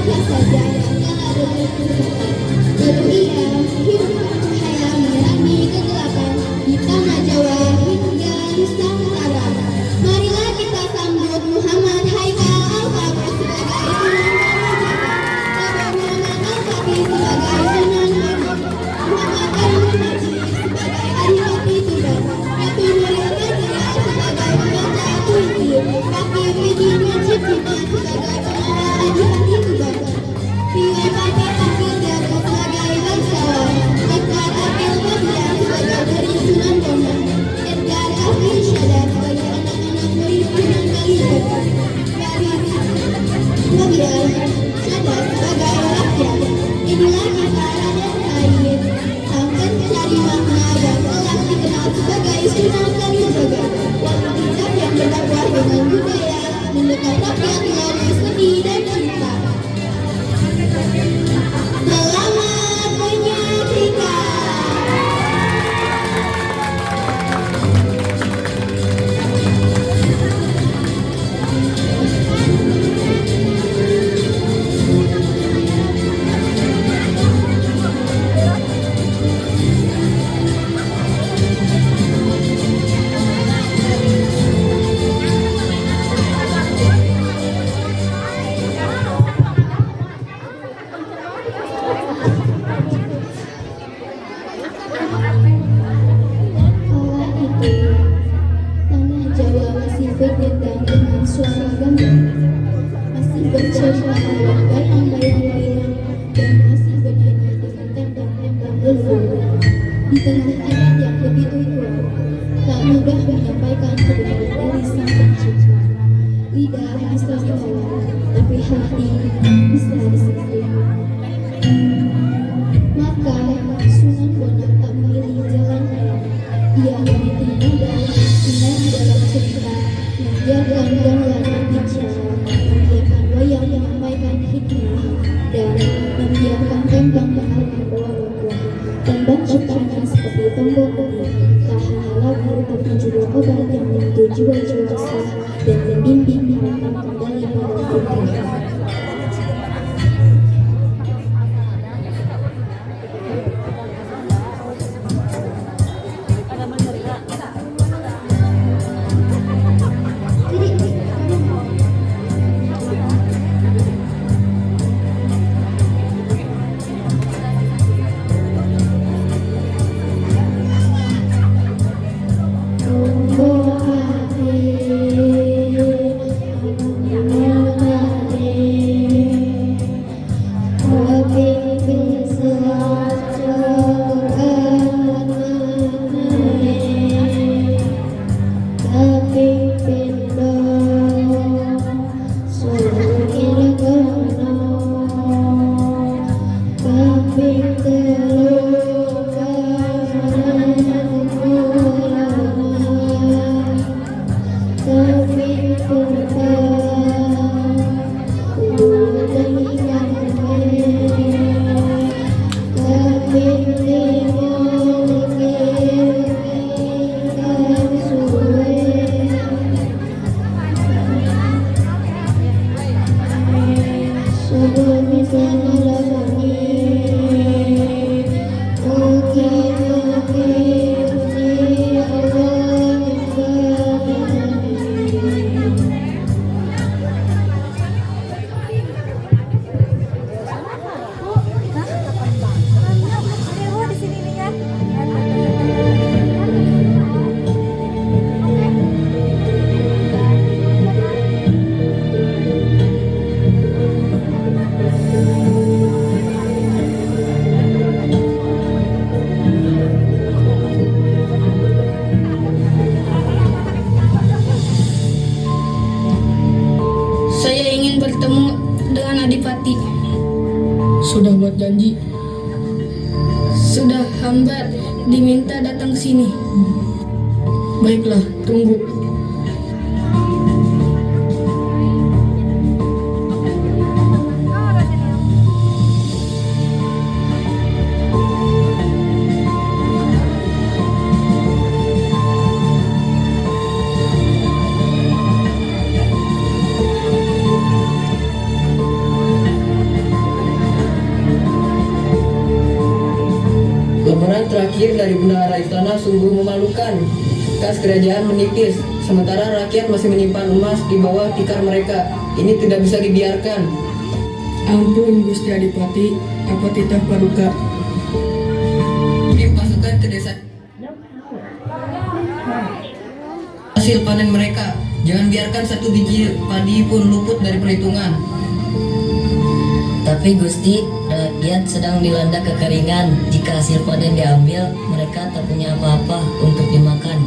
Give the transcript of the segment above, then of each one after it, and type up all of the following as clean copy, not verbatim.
siapa saja yang ada di kesempatan. Lalu ia hidup cahaya menerangi kegelapan di tanah Jawa hingga Nusantara. Marilah kita sambut Muhammad Haikal Al-Fatih sebagai Sunan Kalijaga, Muhammad Al-Fatih sebagai Sunan Bonang, Muhammad Arif Najib sebagai Adipati Tuban, Ratu Nuril Fazila sebagai pembaca puisi, Kaki Widi Najib Cipta sebagai pengarang Adipati Tuban, Rio Pati Akil Daro sebagai bangsawan, Akbar Akil Fabian sebagai dari Sunan Bonang, Edgar Afri Syadar sebagai anak-anak murid Sunan Kalijaga, Garis Fabian Syadar sebagai rakyat. Inilah kisah Raden Said, sang pencari makna yang telah dikenal sebagai Sunan Kalijaga, wali bijak yang berdakwah dengan budaya, mendekat rakyat melalui seni dan cerita. Selamat menyaksikan. Kala itu, tanah Jawa masih berdendang dengan suara gambang, masih bercerita lewat bayang-bayang layang, dan masih bernyanyi dengan tembang-tembang leluhur. Di tengah ayat yang begitu tua, tak mudah menyampaikan kebenaran dari sang pencipta. Lidah bisa dihalau, tapi hati bisa disentuh. Maka Sunan Bonang tak memilih jalan lain. Ia meniti nada sinar dalam cerita, membiarkan gamelan berbicara, membiarkan wayang menyampaikan hikmah, dan membiarkan tembang mengalami bawa-bawa. Tembang ciptaannya seperti tombol ini, tak hanya lagu tapi juga obat yang menyentuh jiwa-jiwa resah dan membimbing menatap kembali pada fitrah. Adipati. Sudah buat janji. Sudah hamba diminta datang sini. Baiklah, tunggu. terakhir dari bendahara istana sungguh memalukan. Kas kerajaan menipis, sementara rakyat masih menyimpan emas di bawah tikar mereka. Ini tidak bisa dibiarkan. Ampun Gusti Adipati, apa titah paduka? Kirim pasukan ke desa. Hasil panen mereka, jangan biarkan satu biji padi pun luput dari perhitungan. Tapi Gusti, rakyat sedang dilanda kekeringan. Jika hasil panen diambil, mereka tak punya apa-apa untuk dimakan.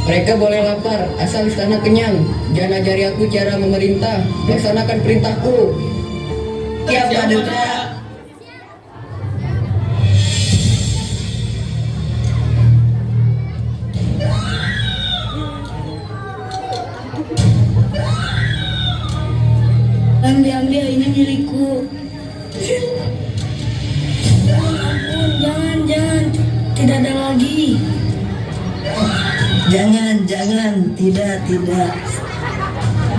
Mereka boleh lapar, asal istana kenyang. Jangan ajari aku cara memerintah, laksanakan perintahku. Ya, Paduka. Diambil, ini milikku. Ampun, jangan, tidak ada lagi. Jangan, tidak.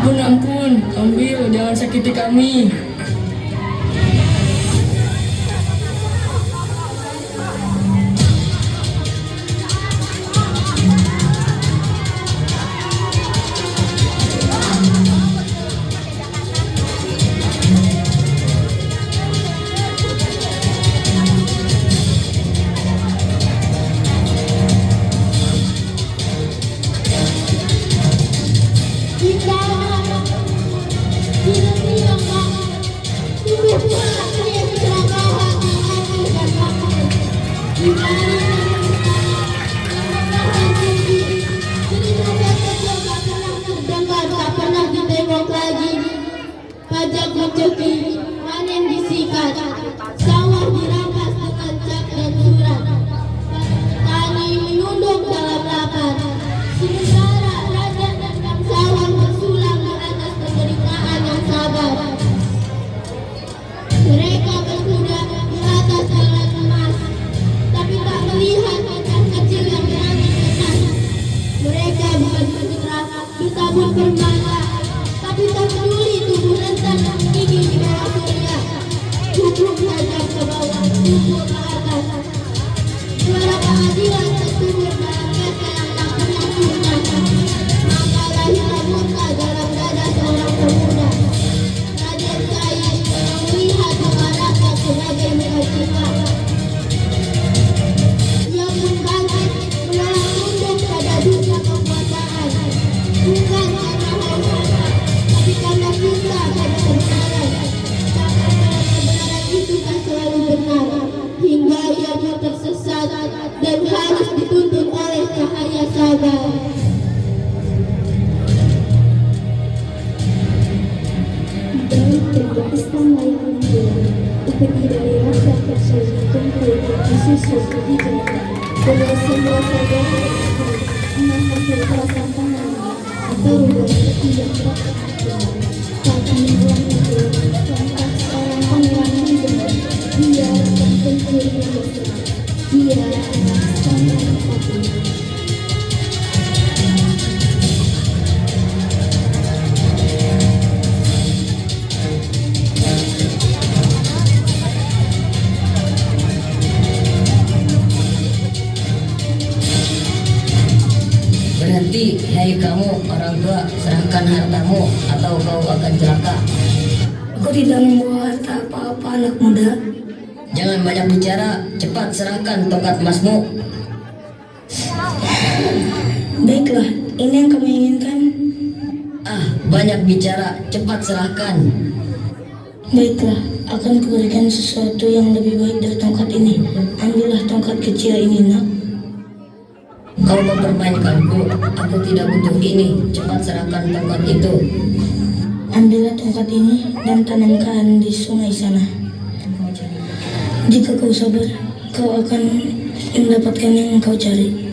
Ampun, ambil, jangan sakiti kami. Pajak mencuci, panen disikat, sawah dirampas dengan cap dan surat. Petani menunduk dalam lapar, sementara raja dan bangsawan bersulang di atas penderitaan yang sabar. Mereka berkuda di atas jalan emas, tapi tak melihat bocah kecil yang menangis. Mereka bukan putra bertabur permata, tapi tak peduli tubuh rentan dan gigi di bawah surya. Hukum tajam ke bawah, hukum ke atas. Suara keadilan tertubur dalam kata yang tak pernah punah. Maka lahirlah murka dalam dada seorang pemuda. Raden Said yang melihat masyarakat sebagai mukjizat. Ia pun bangkit menolong tunduk pada dunia kekuasaan. Bukan karena hormat, tapi karena cinta pada kebenaran. Karena kebenaran itu kan selalu benar, hingga ia pun tersesat dan harus dituntun oleh cahaya sabar. Dari sebuah istana yang menghilang, terdiri dari rakyat tersusun kumpul disusun di jalan. Oleh semua saudara enam hasil kerasan tangannya atau rubah yang berkata saat menjual itu lantas seorang pangeran muda. Dia akan pencuri biasa. Dia adalah Sang Adipati. Berhenti, hai kamu orang tua, serahkan hartamu atau kau akan celaka. Aku tidak membawa harta apa-apa, anak muda. Jangan banyak bicara, cepat serahkan tongkat emasmu. Baiklah, ini yang kamu inginkan. Banyak bicara, cepat serahkan. Baiklah, akan kuberikan sesuatu yang lebih baik dari tongkat ini. Ambillah tongkat kecil ini, nak. Kau mempermainkanku, aku tidak butuh ini. Cepat serahkan tongkat itu. Ambillah tongkat ini dan tanamkan di sungai sana. Jika kau sabar, kau akan mendapatkan yang kau cari.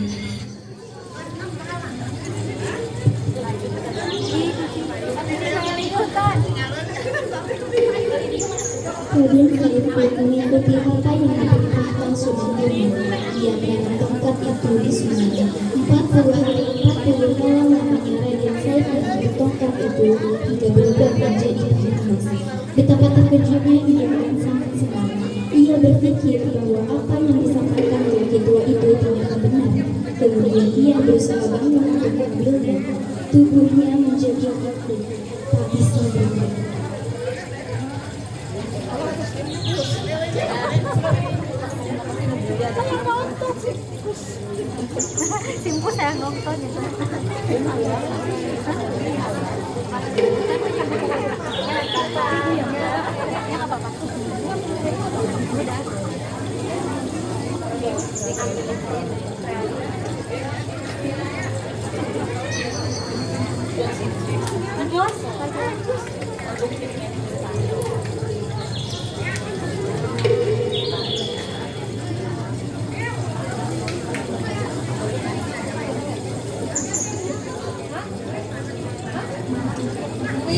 Kemudian Said mengikuti harta yang diperintahkan sebelumnya. Dia menanam tongkat itu di sungai. 40 hari 40 malam lamanya Raden Said mengambil tongkat itu hingga berubah menjadi emas. Betapa terkejutnya ia dan sangat senang. Ia berpikir bahwa apa yang disampaikan oleh berusaha bangun untuk mengambilnya. Tubuhnya menjadi kaku, tak bisa bergerak. Simpu saya nonton itu.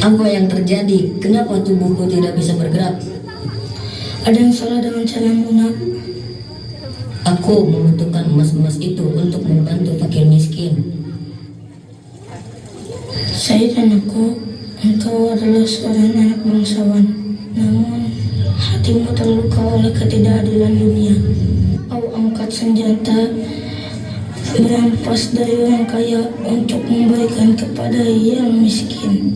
Apa yang terjadi? Kenapa tubuhku tidak bisa bergerak? Ada yang salah dengan caramu, Nak. Aku membutuhkan emas-emas itu untuk membantu fakir miskin. Saya dan aku, engkau adalah seorang anak bangsawan. Namun, hatimu terluka oleh ketidakadilan dunia. Kau angkat senjata, merampas dari orang kaya untuk memberikan kepada yang miskin.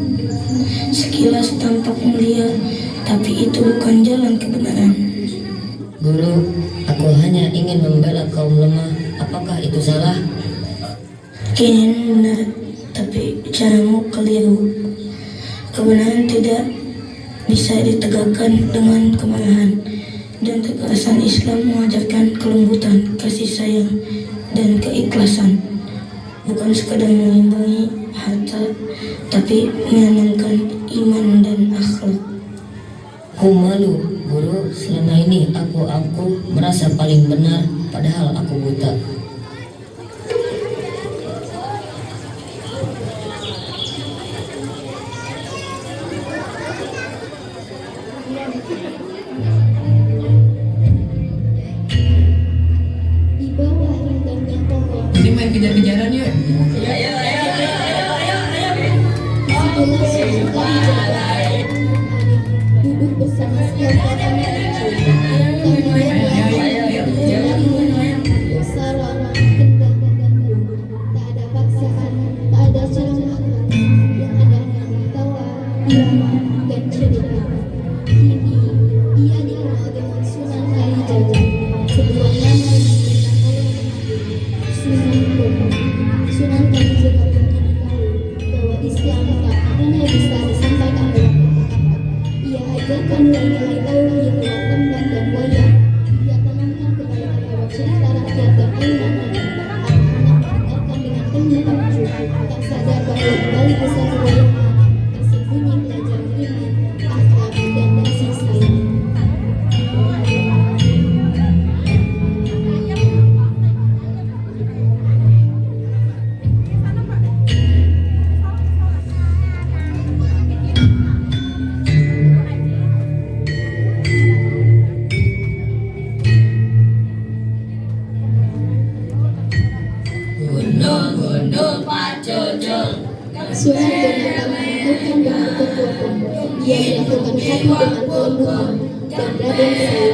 Sekilas tampak mulia, tapi itu bukan jalan kebenaran. Guru, aku hanya ingin membela kaum lemah. Apakah itu salah? Keinginanmu benar, tapi caramu keliru. Kebenaran tidak bisa ditegakkan dengan kemarahan, dan kekerasan Islam mengajarkan kelembutan, kasih sayang, dan keikhlasan. Bukan sekadar mengimbangi harta, tapi menanamkan iman dan akhlak. Aku malu, guru. Selama ini aku merasa paling benar, padahal aku buta. Di bawah rindangnya pohon, Ini main kejar-kejaran yuk. disitulah seorang gadis duduk bersama sekelompok anak kecil. Sarana kendang gandum, tak ada paksaan, tak ada ceramah, yang ada hanya tawa, irama, dan cerita. Kini ia dikenal dengan Sunan Kalijaga, sebuah nama yang diberikan oleh Sunan Bonang. Sunan Kalijaga pun kini tahu bahwa Islam tak hanya bisa disampaikan dalam kata-kata. Ia ajarkan nilai-nilai tauhid lewat tembang dan wayang. Ia tanamkan kepada mereka cerita rakyat dan ilmu agama. Anak-anak mendengarkan dengan penuh takjub, tak sadar bahwa di balik kisah pewayangan tersembunyi pelajaran iman, akhlak, dan kasih sayang. Sunan Bonang tak menentukan dengan kekuatan. Dia melakukan hati dengan kelembutan, dan Raden Saleh